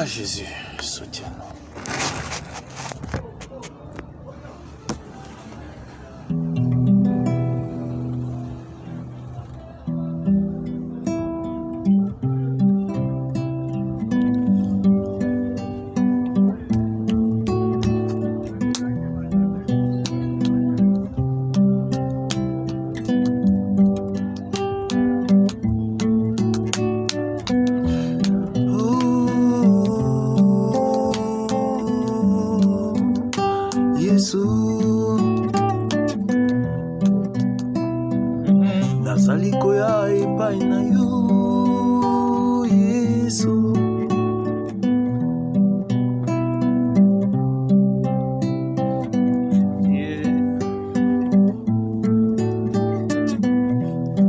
Jésus, soutiens-nous. Nazali koya epai na yo, Yesu.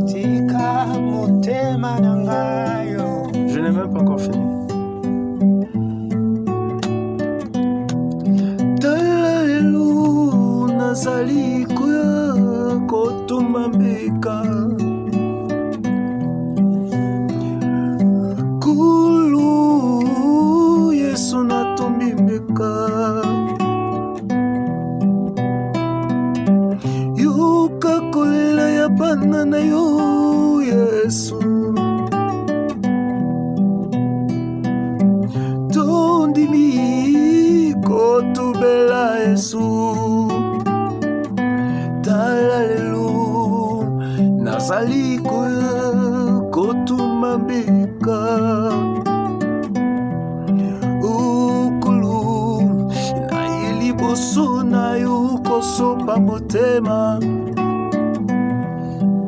Tika motema na ngai yo. Je n'ai même pas encore fini. Talelu nazali koya kotumba mbeka. Yuka kolela ya bana na yo, Yesu. Tondimi kotubela Yesu. Talalelu nazali koya kotumba mbeka. Sona yo kosopa motema.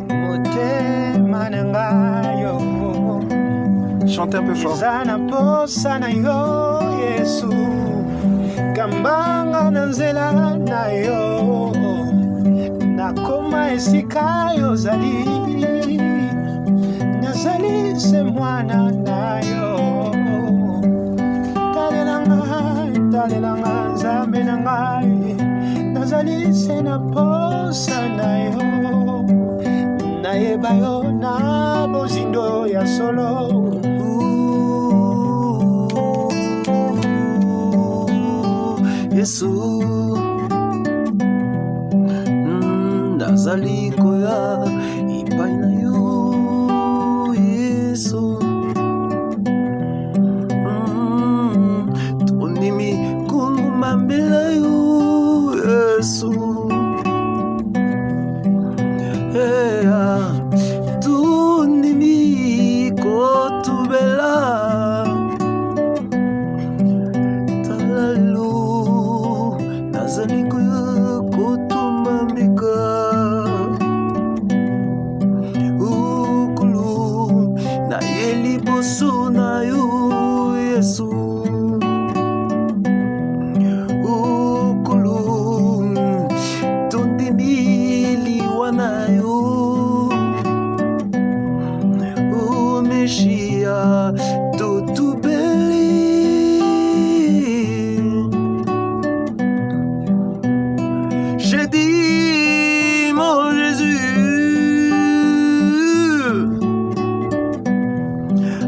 Motema nanga yo. Chantez un peu fort. Zana posa na yo, Yesu. Kambanga na nzela na yo. Nakoma esika yo zali. Nazali se mwana na yo. Talelanga nzambe na ngai, nazali se na posa na yo. Nayeba yo na bozindo ya solo. Yesu, nazali koya epai na yo, Yesu. Mambela yo, Yesu. Tunimi kotubela. Talalu nazali koya kotumba mbeka. Ukulu na yeli boso na yo, Yesu. J'ai dit, mon Jésus,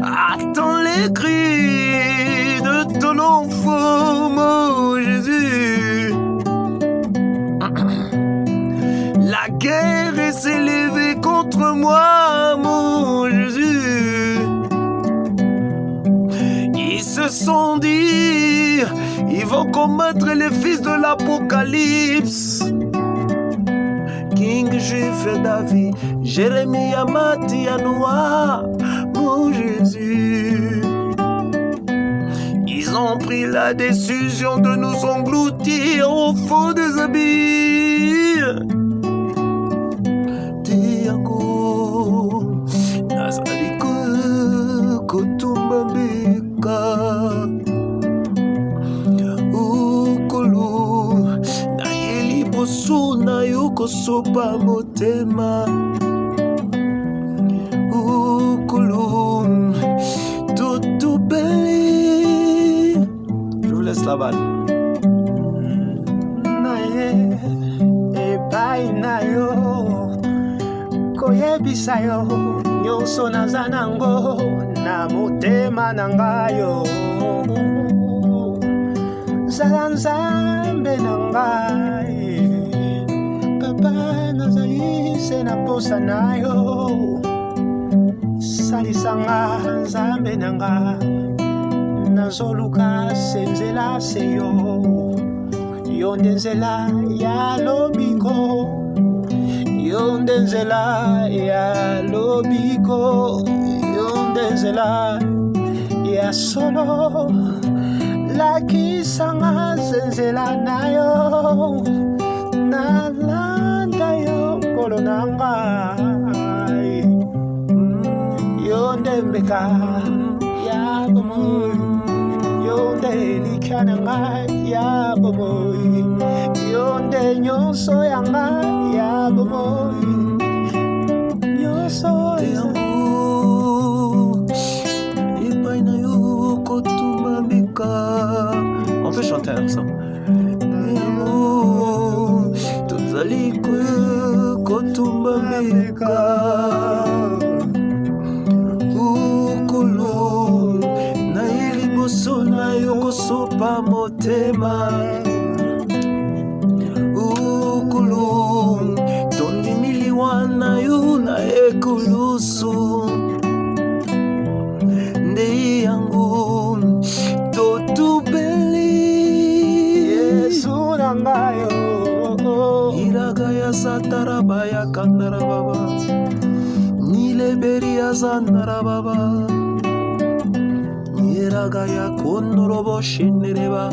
attends les cris de ton enfant, mon Jésus. La guerre s'est levée contre moi, mon Jésus. Ils se sont dit, ils vont combattre les fils de l'Apocalypse. King Juif David, Jérémie Amati Anoua, mon Jésus. Ils ont pris la décision de nous engloutir au fond des abîmes. Tiango, Nazaliko, Kotumba Mbeka. Sona yoko sopa motema. Ukulum tutubeli. Je vous laisse la balle. Naye epai na yo koyebisa yo nyonso naza nango na motema na ngayo zala nzambe na ngai papa nazali se na posa na yo salisanga nzambe na nga nazoluka se nzela se yo yo nde nzela ya lobiko yo nde nzela ya lobiko yo nde nzela ya solo lakisanga se nzela na yo nalanda yo kolo na ngai yo nde mbeka ya bomoi yo nde likya na ngai ya bomoi yo nde nyonso ya ngai ya bomoi nyonso yango epai na yo kotumba mbeka. On peut chanter ensemble. Yango tozali kotumba mbeka ukulu na liboso na yo kosopa motema ukulu tondimiliwa na yo na ekulusu nde yango totubeli Yesu na ngayo iraga ya sataraba ya kandarababa nileberi ya zandarababa iraga ya kondorobo shindereba